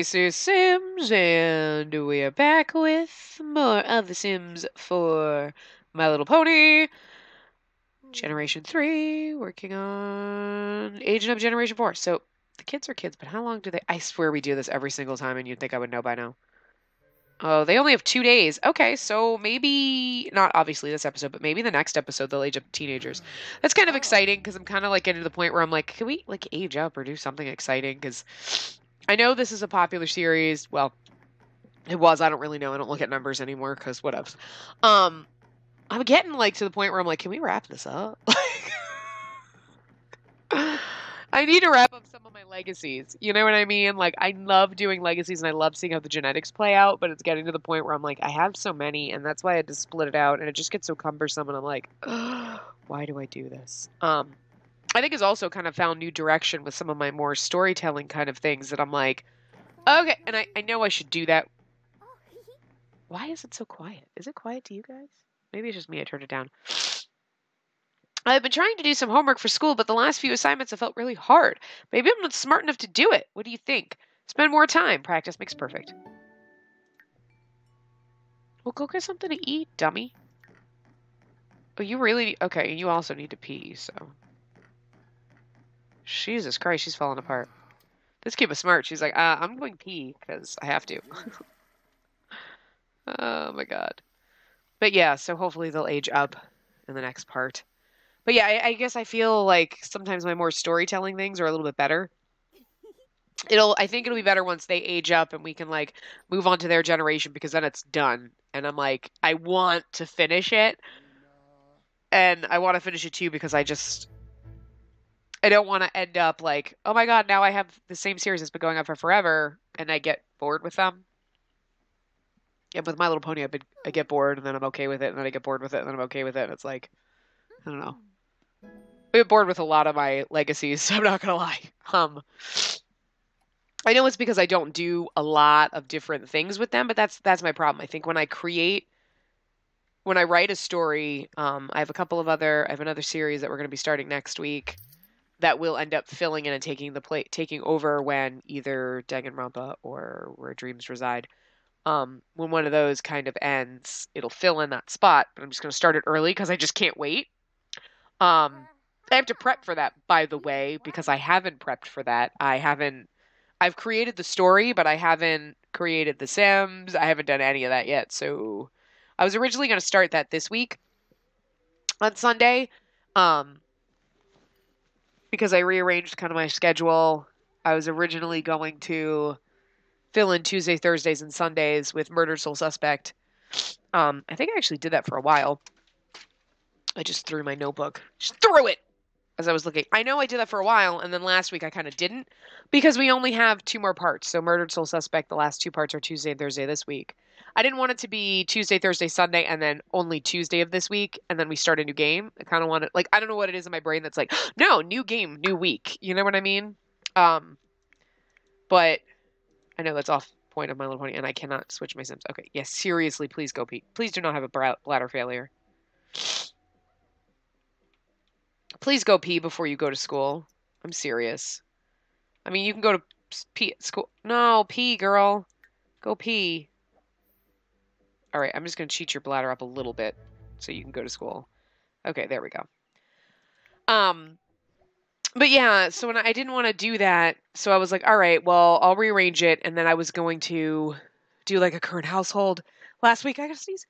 Stacy Sims, and we are back with more of The Sims for My Little Pony. Generation 3, working on Aging of Generation 4. So, the kids are kids, but how long do they... I swear we do this every single time, and you'd think I would know by now. Oh, they only have 2 days. Okay, so maybe... Not obviously this episode, but maybe the next episode they'll age up to teenagers. That's kind of exciting, because I'm kind of, like, getting to the point where I'm like, can we, like, age up or do something exciting? Because I know this is a popular series. Well, it was. I don't really know. I don't look at numbers anymore because what else? I'm getting like to the point where I'm like, can we wrap this up? I need to wrap up some of my legacies. You know what I mean? Like, I love doing legacies and I love seeing how the genetics play out, but it's getting to the point where I'm like, I have so many, and that's why I had to split it out, and it just gets so cumbersome, and I'm like, why do I do this? I think it's also kind of found new direction with some of my more storytelling kind of things that I'm like, okay, and I know I should do that. Why is it so quiet? Is it quiet to you guys? Maybe it's just me. I turned it down. I've been trying to do some homework for school, but the last few assignments have felt really hard. Maybe I'm not smart enough to do it. What do you think? Spend more time. Practice makes perfect. Well, go get something to eat, dummy. Oh, you really... Okay, and you also need to pee, so... Jesus Christ, she's falling apart. This kid was smart. She's like, I'm going pee, because I have to. Oh, my God. But yeah, so hopefully they'll age up in the next part. But yeah, I guess I feel like sometimes my more storytelling things are a little bit better. I think it'll be better once they age up and we can like move on to their generation because then it's done. And I'm like, I want to finish it. And I want to finish it too because I don't want to end up like, oh my God, now I have the same series that's been going on for forever and I get bored with them. And with My Little Pony, I get bored and then I'm okay with it, and then I get bored with it and then I'm okay with it. And it's like, I don't know. I get bored with a lot of my legacies, so I'm not gonna lie. I know it's because I don't do a lot of different things with them, but that's my problem. I think when I write a story, I have another series that we're gonna be starting next week that will end up filling in and taking over when either Danganronpa or Where Dreams Reside. When one of those kind of ends, it'll fill in that spot, but I'm just gonna start it early because I just can't wait. I have to prep for that, by the way, because I haven't prepped for that. I've created the story, but I haven't created the Sims. I haven't done any of that yet. So I was originally going to start that this week on Sunday, because I rearranged kind of my schedule. I was originally going to fill in Tuesday, Thursdays, and Sundays with Murdered Soul Suspect. I think I actually did that for a while. I just threw my notebook. Just threw it! As I was looking. I know I did that for a while, and then last week I kind of didn't, because we only have 2 more parts. So Murdered Soul Suspect, the last 2 parts are Tuesday and Thursday this week. I didn't want it to be Tuesday, Thursday, Sunday, and then only Tuesday of this week, and then we start a new game. I kind of want to, like, I don't know what it is in my brain that's like, no, new game, new week. You know what I mean? But I know that's off point of My Little Pony, and I cannot switch my Sims. Okay, yes, seriously, please go pee. Please do not have a bladder failure. Please go pee before you go to school. I'm serious. I mean, you can go to pee at school. No, pee, girl. Go pee. All right, I'm just going to cheat your bladder up a little bit so you can go to school. Okay, there we go. But yeah, so when I didn't want to do that, so I was like, all right, well, I'll rearrange it, and then I was going to do like a current household. Last week, I got to sneeze.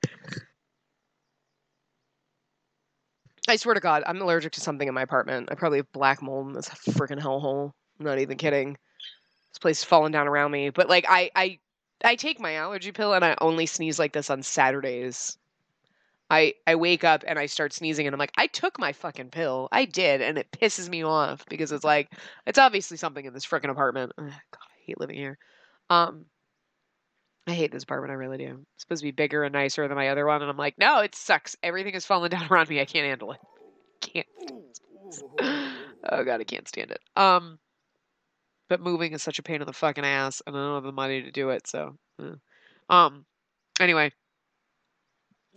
I swear to God, I'm allergic to something in my apartment. I probably have black mold in this freaking hellhole. I'm not even kidding. This place is falling down around me. But like, I take my allergy pill and I only sneeze like this on Saturdays. I wake up and I start sneezing and I'm like, I took my fucking pill. I did, and it pisses me off because it's like, it's obviously something in this freaking apartment. Ugh, God, I hate living here. I hate this apartment. I really do. It's supposed to be bigger and nicer than my other one, and I'm like, no, it sucks. Everything is falling down around me. I can't handle it. Can't. Oh God, I can't stand it. But moving is such a pain in the fucking ass, and I don't have the money to do it. So, anyway,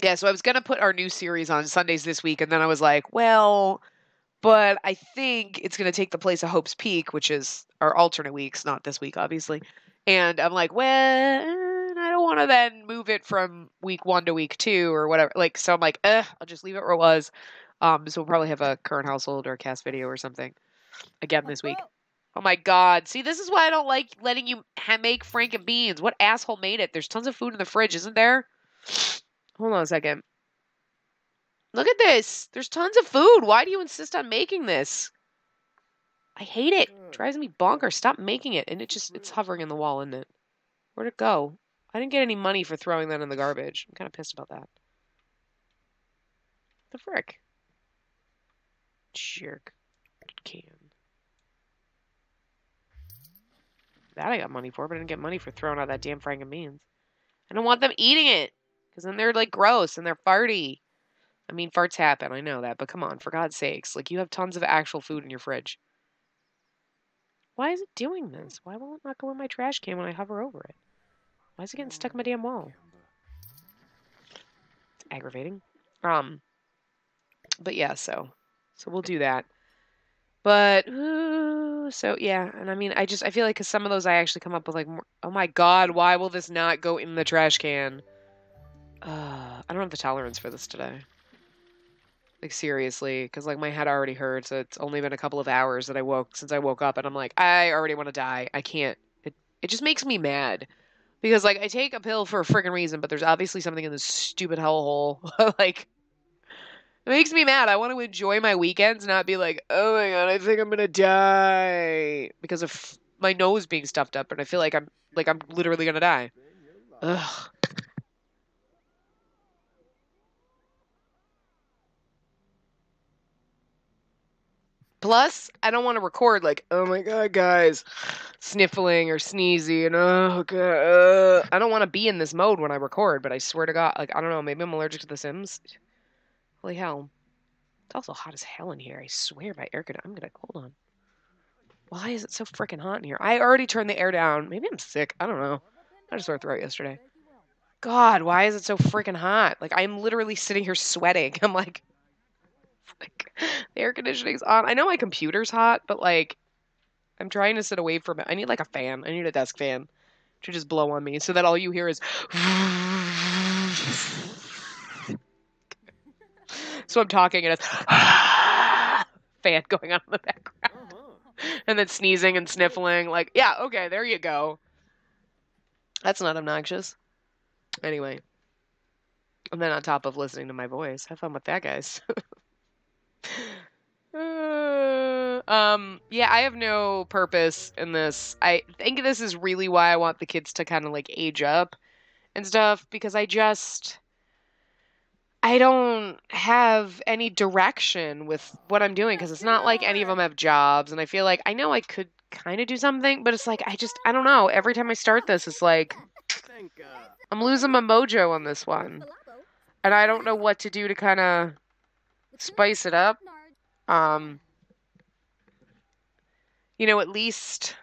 yeah. So I was gonna put our new series on Sundays this week, and then I was like, well, but I think it's gonna take the place of Hope's Peak, which is our alternate weeks, not this week, obviously. And I'm like, well, I don't want to then move it from week 1 to week 2 or whatever. Like, so I'm like, I'll just leave it where it was. So we'll probably have a current household or a cast video or something again this week. Oh my God. See, this is why I don't like letting you make Franken beans. What asshole made it? There's tons of food in the fridge, isn't there? Hold on a second. Look at this. There's tons of food. Why do you insist on making this? I hate it. It drives me bonkers. Stop making it. And it's hovering in the wall, isn't it? Where'd it go? I didn't get any money for throwing that in the garbage. I'm kind of pissed about that. The frick? Jerk. Can. That I got money for, but I didn't get money for throwing out that damn Franken beans. I don't want them eating it. Because then they're like gross and they're farty. I mean, farts happen. I know that. But come on, for God's sakes. Like, you have tons of actual food in your fridge. Why is it doing this? Why will it not go in my trash can when I hover over it? Why is it getting stuck in my damn wall? It's aggravating. But yeah, so we'll do that. But so yeah, and I mean, I feel like because some of those I actually come up with like, oh my God, why will this not go in the trash can? I don't have the tolerance for this today. Like seriously, because like my head already hurts. It's only been a couple of hours since I woke up, and I'm like, I already want to die. I can't. It just makes me mad. Because, like, I take a pill for a freaking reason, but there's obviously something in this stupid hellhole. Like, it makes me mad. I want to enjoy my weekends, not be like, oh my God, I think I'm gonna die because of my nose being stuffed up, and I feel like I'm literally gonna die. Ugh. Plus, I don't want to record like, oh my God, guys, sniffling or sneezy, and oh God, I don't want to be in this mode when I record. But I swear to God, like, I don't know, maybe I'm allergic to The Sims. Holy hell. It's also hot as hell in here. I swear by air conditioning. I'm gonna hold on. Why is it so freaking hot in here? I already turned the air down. Maybe I'm sick. I don't know. I had a sore throat yesterday. God, why is it so freaking hot? Like I'm literally sitting here sweating. I'm like the air conditioning's on. I know my computer's hot, but like I'm trying to sit away from it. I need like a fan. I need a desk fan to just blow on me so that all you hear is so I'm talking and it's fan going on in the background. And then sneezing and sniffling. Like, yeah, okay, there you go. That's not obnoxious. Anyway. And then on top of listening to my voice. Have fun with that, guys. Yeah, I have no purpose in this. I think this is really why I want the kids to kind of like age up and stuff, because I don't have any direction with what I'm doing because it's not like any of them have jobs. And I feel like I know I could kind of do something, but it's like, I don't know. Every time I start this, it's like, I'm losing my mojo on this one. And I don't know what to do to kind of spice it up. At least,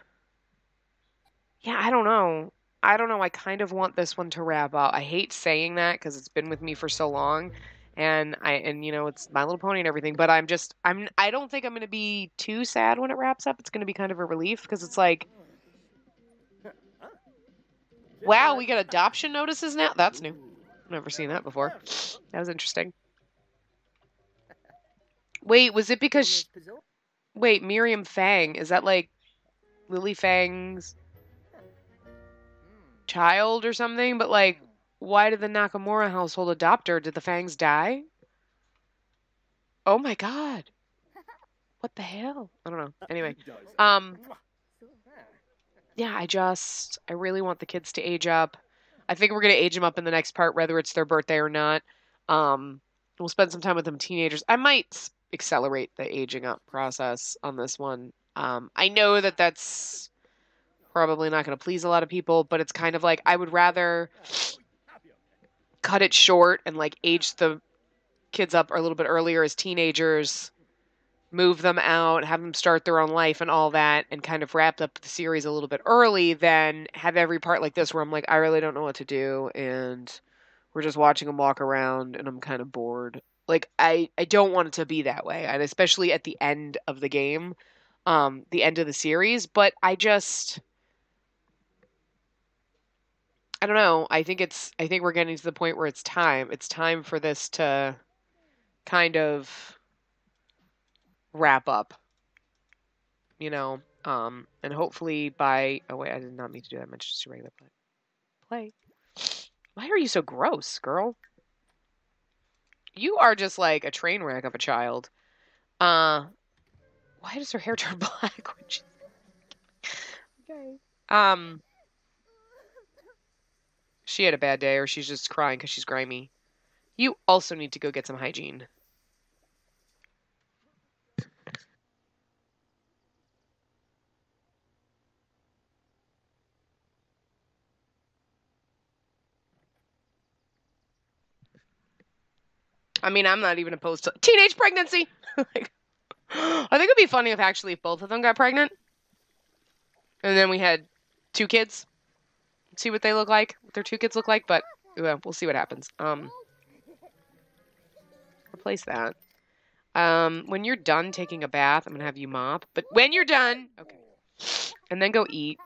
yeah, I don't know. I kind of want this one to wrap up. I hate saying that because it's been with me for so long, and it's My Little Pony and everything. But I don't think I'm gonna be too sad when it wraps up. It's gonna be kind of a relief because it's like, wow, we got adoption notices now. That's new. I've never seen that before. That was interesting. Wait, was it because? Wait, Miriam Fang, is that like Lily Fang's child or something? But like, why did the Nakamura household adopt her? Did the Fangs die? Oh my God. What the hell? I don't know. Anyway, yeah, I really want the kids to age up. I think we're gonna age them up in the next part, whether it's their birthday or not. We'll spend some time with them teenagers. I might accelerate the aging up process on this one. I know that that's probably not going to please a lot of people, but it's kind of like I would rather cut it short and like age the kids up a little bit earlier as teenagers, move them out, have them start their own life and all that, and kind of wrap up the series a little bit early than have every part like this where I'm like, I really don't know what to do, and we're just watching them walk around and I'm kind of bored. Like I don't want it to be that way, and especially at the end of the game, the end of the series, but I just I don't know. I think we're getting to the point where it's time. It's time for this to kind of wrap up, you know. And hopefully by, oh wait, I did not mean to do that. I meant just a regular play. Why are you so gross, girl? You are just like a train wreck of a child. Why does her hair turn black when she... Okay. She had a bad day, or she's just crying because she's grimy. You also need to go get some hygiene. I mean, I'm not even opposed to teenage pregnancy. Like, I think it'd be funny if both of them got pregnant, and then we had 2 kids. See what they look like, what their 2 kids look like, but well, we'll see what happens. Replace that. When you're done taking a bath, I'm gonna have you mop. But when you're done, okay, and then go eat.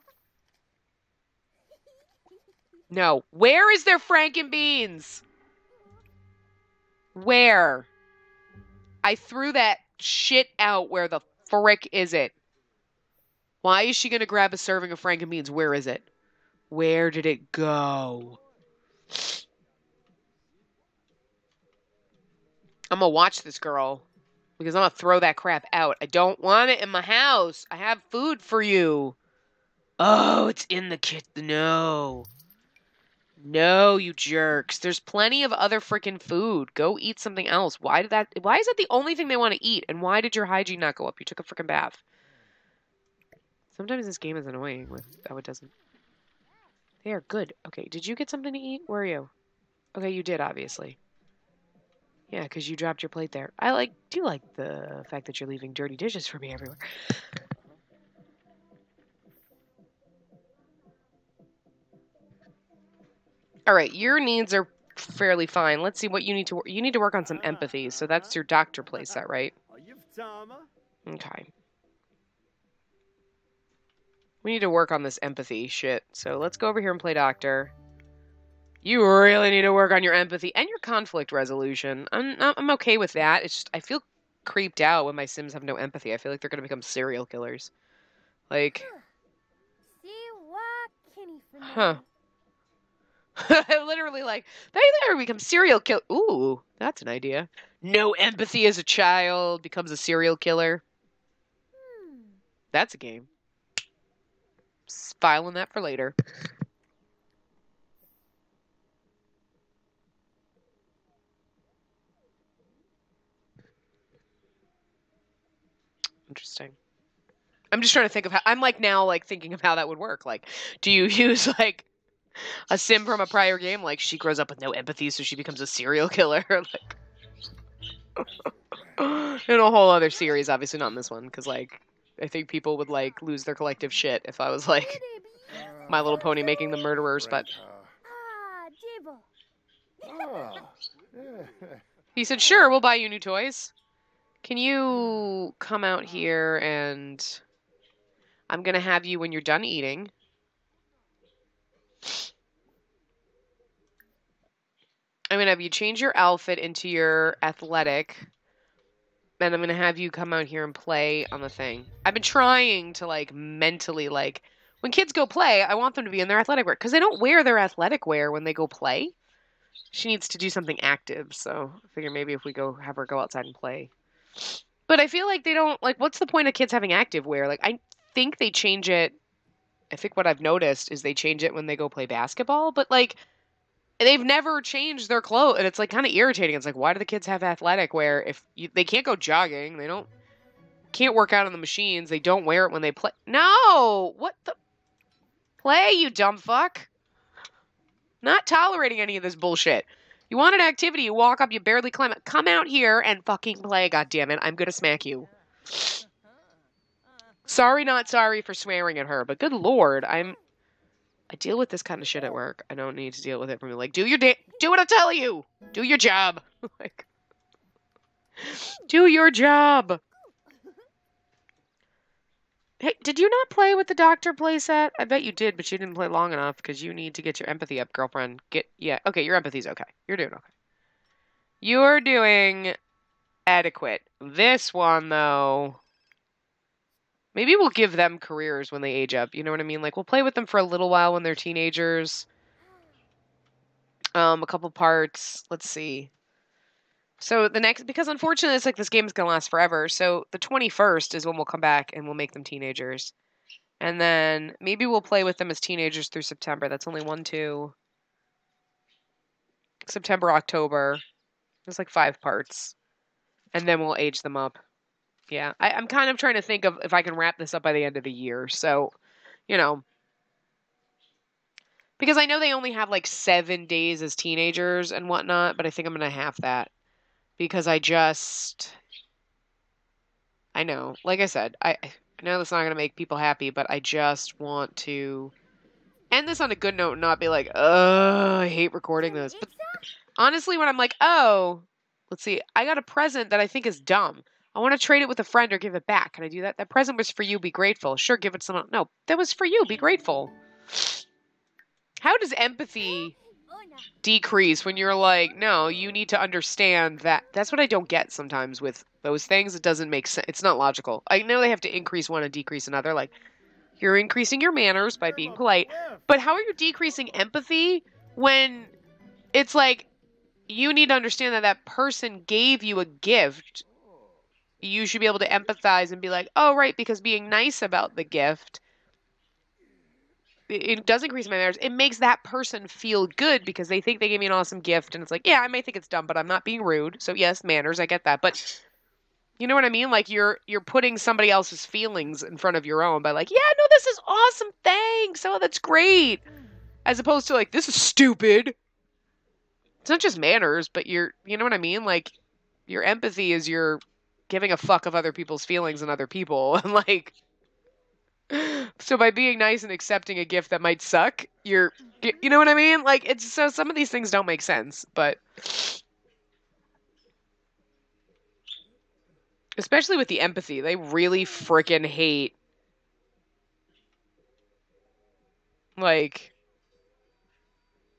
No, where is their Frankenbeans? Where? I threw that shit out. Where the frick is it? Why is she gonna grab a serving of Frankenbeans? Where is it? Where did it go? I'm gonna watch this girl because I'm gonna throw that crap out. I don't want it in my house. I have food for you. Oh, it's in the kitchen. No. No, you jerks. There's plenty of other freaking food. Go eat something else. Why is that the only thing they want to eat? And why did your hygiene not go up? You took a freaking bath. Sometimes this game is annoying with how it doesn't. They are good. Okay, did you get something to eat? Where are you? Okay, you did, obviously. Yeah, because you dropped your plate there. Do like the fact that you're leaving dirty dishes for me everywhere. All right, your needs are fairly fine. Let's see what you need to work on some empathy. So that's your doctor playset, right? Okay. We need to work on this empathy shit. So let's go over here and play doctor. You really need to work on your empathy and your conflict resolution. I'm okay with that. It's just I feel creeped out when my Sims have no empathy. I feel like they're gonna become serial killers. Like, huh? Literally, like they become serial kill. Ooh, that's an idea. No empathy as a child becomes a serial killer. That's a game. Filing that for later. Interesting. I'm just trying to think of how I'm thinking of how that would work. Like, do you use like a sim from a prior game? Like she grows up with no empathy, so she becomes a serial killer. Like in a whole other series, obviously not in this one, because like I think people would like lose their collective shit if I was like My Little Pony making them murderers. But he said, "Sure, we'll buy you new toys. Can you come out here and I'm gonna have you when you're done eating." I'm gonna have you change your outfit into your athletic. And I'm gonna have you come out here and play on the thing. I've been trying to like mentally like when kids go play, I want them to be in their athletic wear because they don't wear their athletic wear when they go play. She needs to do something active, so I figure maybe if we go have her go outside and play. But I feel like they don't like what's the point of kids having active wear? Like I think they change it. I think what I've noticed is they change it when they go play basketball, but like they've never changed their clothes, and it's like kind of irritating. It's like, why do the kids have athletic wear if they can't go jogging? They can't work out on the machines. They don't wear it when they play. No, what the play, you dumb fuck! Not tolerating any of this bullshit. You want an activity? You walk up, you barely climb it. Come out here and fucking play. God damn it! I'm gonna smack you. Sorry, not sorry for swearing at her, but good lord, I deal with this kind of shit at work. I don't need to deal with it from you. Like, do what I tell you. Do your job. Like, do your job. Hey, did you not play with the doctor playset? I bet you did, but you didn't play long enough because you need to get your empathy up, girlfriend. Yeah, okay, your empathy's okay. You're doing okay. You're doing adequate. This one, though, maybe we'll give them careers when they age up. You know what I mean? Like, we'll play with them for a little while when they're teenagers. A couple parts. Let's see. So the next, because unfortunately, it's like this game is gonna last forever. So the 21st is when we'll come back and we'll make them teenagers. And then maybe we'll play with them as teenagers through September. That's only 1, 2, September, October. There's like 5 parts. And then we'll age them up. Yeah. I'm kind of trying to think of if I can wrap this up by the end of the year. So, you know, because I know they only have like 7 days as teenagers and whatnot, but I think I'm going to have that. Because I know, like I said, I know that's not going to make people happy, but I just want to end this on a good note and not be like, oh, I hate recording this. But honestly, when I'm like, oh, let's see, I got a present that I think is dumb. I want to trade it with a friend or give it back. Can I do that? That present was for you. Be grateful. Sure, give it to someone. No, that was for you. Be grateful. How does empathy decrease when you're like, no, you need to understand that? That's what I don't get sometimes with those things. It doesn't make sense. It's not logical. I know they have to increase one and decrease another. Like, you're increasing your manners by being polite, but how are you decreasing empathy when it's like you need to understand that that person gave you a gift? You should be able to empathize and be like, oh, right, because being nice about the gift, it does increase my manners. It makes that person feel good because they think they gave me an awesome gift. And it's like, yeah, I may think it's dumb, but I'm not being rude. So yes, manners, I get that. But you know what I mean? Like you're putting somebody else's feelings in front of your own by like, yeah, no, this is awesome. Thanks. Oh, that's great. As opposed to like, this is stupid. It's not just manners, but you know what I mean? Like your empathy is your giving a fuck of other people's feelings and other people. And like, so by being nice and accepting a gift that might suck, you know what I mean? Like it's so some of these things don't make sense, but especially with the empathy, they really freaking hate like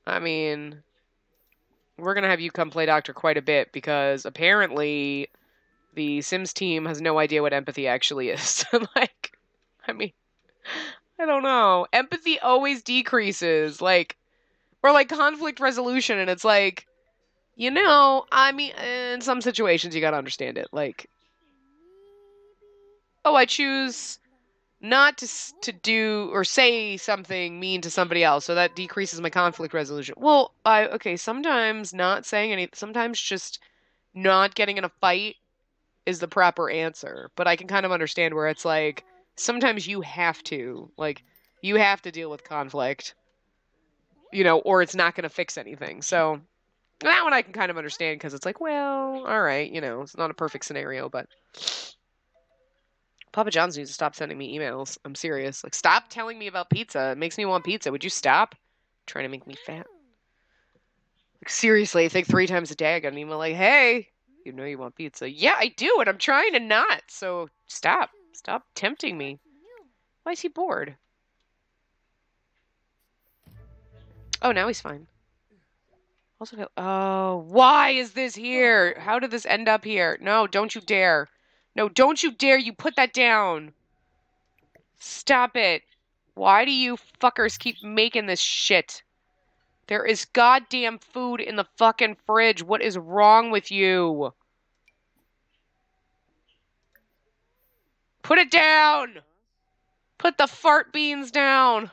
I mean, we're gonna have you come play doctor quite a bit because apparently the Sims team has no idea what empathy actually is. Like, I mean, I don't know. Empathy always decreases, like, or like conflict resolution, and it's like, I mean, in some situations you gotta understand it. Like, oh, I choose not to do or say something mean to somebody else, so that decreases my conflict resolution. Well, okay, sometimes not saying anything, sometimes just not getting in a fight is the proper answer. But I can kind of understand where it's like sometimes you have to deal with conflict, or it's not going to fix anything. So that one I can kind of understand because it's like, well, all right, it's not a perfect scenario, but Papa John's needs to stop sending me emails. I'm serious. Like, stop telling me about pizza. It makes me want pizza. Would you stop trying to make me fat? Like, seriously, I think 3 times a day I get an email like, hey, you know you want pizza. Yeah, I do, and I'm trying to not. So stop. Stop tempting me. Why is he bored? Oh, now he's fine. Also, oh, why is this here? How did this end up here? No, don't you dare. No, don't you dare. You put that down. Stop it. Why do you fuckers keep making this shit? There is goddamn food in the fucking fridge. What is wrong with you? Put it down. Put the fart beans down.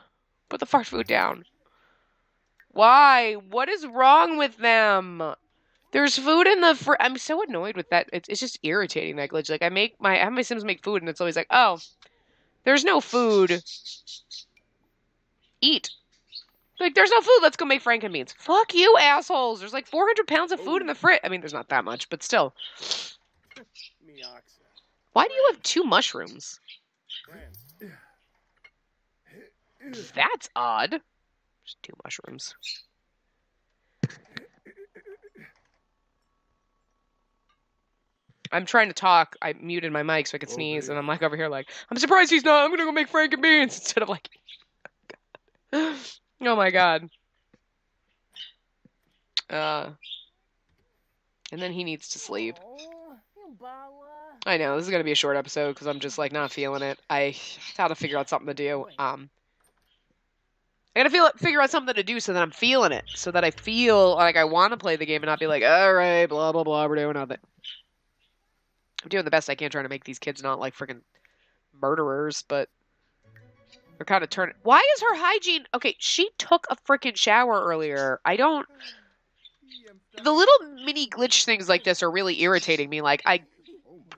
Put the fart food down. Why? What is wrong with them? There's food in the fridge. I'm so annoyed with that. It's just irritating, that glitch. Like I have my Sims make food and it's always like, oh, there's no food. Eat. Like, there's no food. Let's go make Frankenbeans. Fuck you, assholes. There's like 400 pounds of food in the fridge. I mean, there's not that much, but still. Why do you have 2 mushrooms? That's odd. Just 2 mushrooms. I'm trying to talk. I muted my mic so I could sneeze, and I'm like over here like, I'm surprised he's not. I'm gonna go make Frank and beans instead of like, oh my God. And then he needs to sleep. I know this is gonna be a short episode because I'm just like not feeling it. I gotta figure out something to do. I gotta figure out something to do so that I'm feeling it, so that I feel like I want to play the game and not be like, all right, blah blah blah, we're doing nothing. I'm doing the best I can trying to make these kids not like freaking murderers, but they're kind of turning. Why is her hygiene? Okay, she took a freaking shower earlier. I don't. The little mini glitch things like this are really irritating me. Like I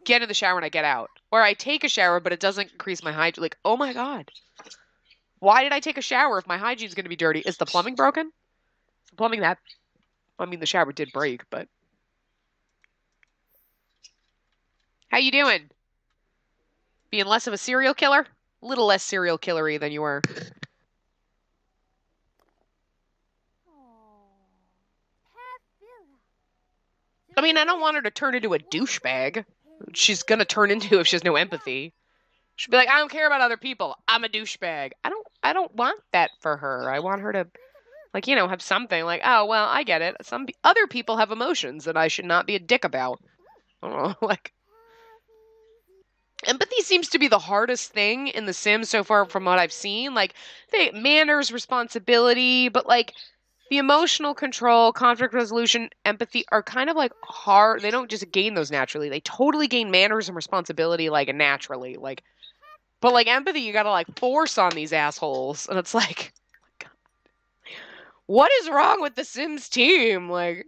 get in the shower and I get out, or I take a shower but it doesn't increase my hygiene. Like, oh my God. Why did I take a shower if my hygiene's going to be dirty? Is the plumbing broken? Is the plumbing that... I mean, the shower did break, but... How you doing? Being less of a serial killer? A little less serial killery than you were. I mean, I don't want her to turn into a douchebag. She's going to turn into if she has no empathy. She'll be like, I don't care about other people. I'm a douchebag. I don't want that for her. I want her to, like, you know, have something like, oh, well, I get it. Some other people have emotions that I should not be a dick about. I don't know, like, empathy seems to be the hardest thing in The Sims so far from what I've seen. Like, manners, responsibility, but like the emotional control, conflict resolution, empathy are kind of like hard. They don't just gain those naturally. They totally gain manners and responsibility like naturally. Like, but like empathy, you gotta like force on these assholes, and it's like, oh my God, what is wrong with the Sims team? Like,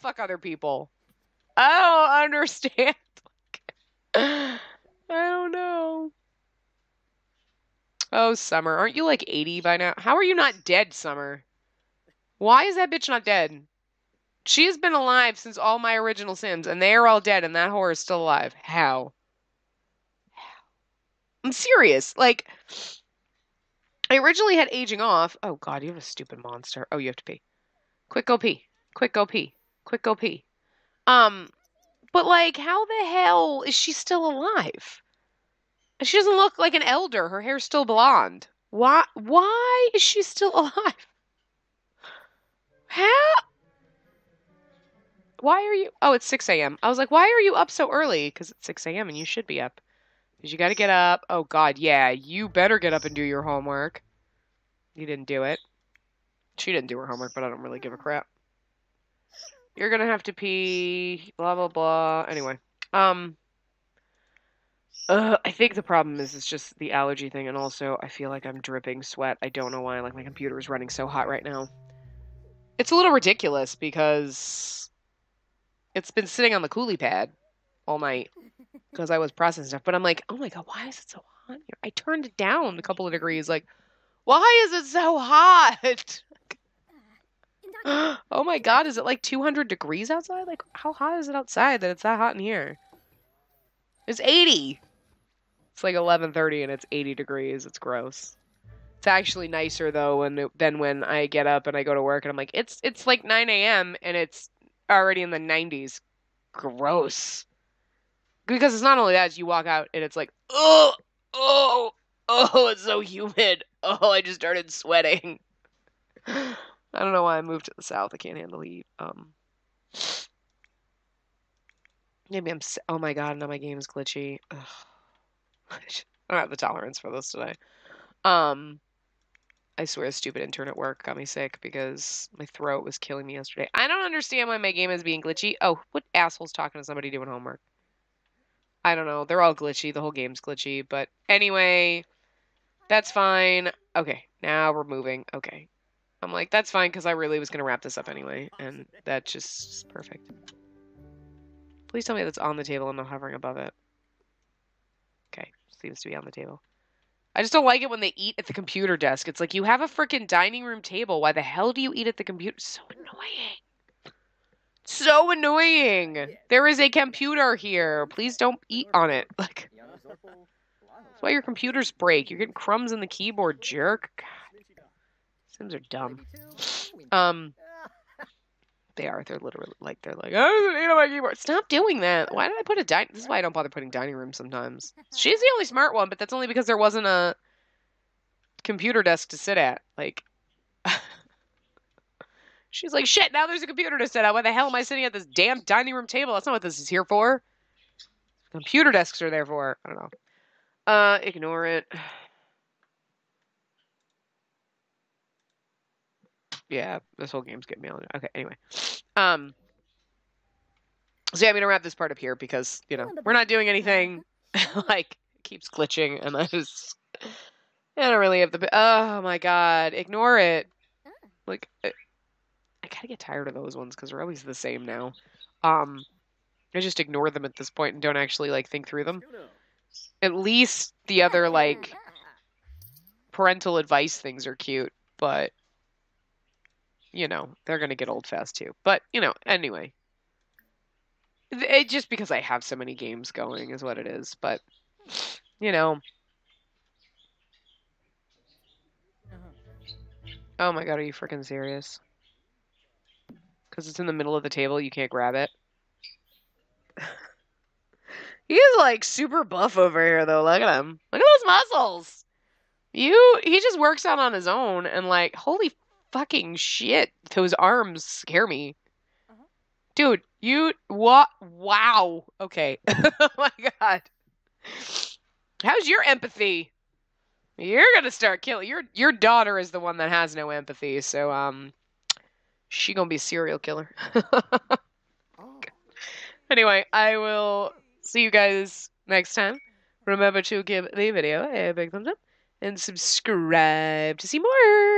fuck other people. I don't understand. I don't know. Oh, Summer, aren't you like 80 by now? How are you not dead, Summer? Why is that bitch not dead? She has been alive since all my original Sims, and they are all dead, and that whore is still alive. How? I'm serious. Like, I originally had aging off. Oh, God, you have a stupid monster. Oh, you have to pee. Quick, go pee. Quick, go pee. Quick, go pee. But, like, how the hell is she still alive? She doesn't look like an elder. Her hair's still blonde. Why is she still alive? How? Why are you... Oh, it's 6 a.m. I was like, why are you up so early? Because it's 6 a.m. and you should be up. Because you got to get up. Oh, God, yeah. You better get up and do your homework. You didn't do it. She didn't do her homework, but I don't really give a crap. You're going to have to pee. Blah, blah, blah. Anyway. I think the problem is it's just the allergy thing. And also, I feel like I'm dripping sweat. I don't know why. Like, my computer is running so hot right now. It's a little ridiculous because it's been sitting on the coolie pad all night because I was processing stuff. But I'm like, oh my God, why is it so hot here? I turned it down a couple of degrees. Like, why is it so hot? Oh my God, is it like 200 degrees outside? Like, how hot is it outside that it's that hot in here? It's 80. It's like 11:30 and it's 80 degrees. It's gross. It's actually nicer though than when I get up and I go to work and I'm like, it's like 9 a.m. and it's already in the 90s. Gross. Because it's not only that, it's you walk out and it's like, oh, it's so humid. Oh, I just started sweating. I don't know why I moved to the south. I can't handle heat. Maybe oh my God, now my game is glitchy. Ugh. I don't have the tolerance for this today. I swear stupid internet work got me sick because my throat was killing me yesterday. I don't understand why my game is being glitchy. Oh, what asshole's talking to somebody doing homework? I don't know. They're all glitchy. The whole game's glitchy. But anyway, that's fine. Okay, now we're moving. Okay. I'm like, that's fine because I really was going to wrap this up anyway. And that's just perfect. Please tell me that's on the table and not hovering above it. Okay, seems to be on the table. I just don't like it when they eat at the computer desk. It's like, you have a freaking dining room table. Why the hell do you eat at the computer? So annoying. So annoying. There is a computer here. Please don't eat on it. Like, that's why your computers break. You're getting crumbs in the keyboard, jerk. God. Sims are dumb. They are. They're literally like, they're like, oh, there's an 8 on my keyboard. Stop doing that. Why did I put a This is why I don't bother putting dining room sometimes. She's the only smart one, but that's only because there wasn't a computer desk to sit at. Like, she's like, shit, now there's a computer to sit at. Why the hell am I sitting at this damn dining room table? That's not what this is here for. Computer desks are there for. I don't know. Ignore it. Yeah, this whole game's getting me on. Okay, anyway. So yeah, I'm gonna wrap this part up here because, you know, we're not doing anything. Like, it keeps glitching, and I don't really have the. Oh my god, ignore it. Like, I gotta get tired of those ones because they're always the same now. I just ignore them at this point and don't actually like think through them. At least the other like parental advice things are cute, but you know, they're gonna get old fast too. But, you know, anyway. It just because I have so many games going is what it is. But, you know. Oh my god, are you freaking serious? Because it's in the middle of the table, you can't grab it. He is like super buff over here though. Look at him. Look at those muscles. He just works out on his own and like, holy fucking shit. Those arms scare me. Dude, what? Wow. Okay. Oh my god. How's your empathy? You're gonna start killing. Your daughter is the one that has no empathy, so she gonna be a serial killer. Anyway, I will see you guys next time. Remember to give the video a big thumbs up and subscribe to see more.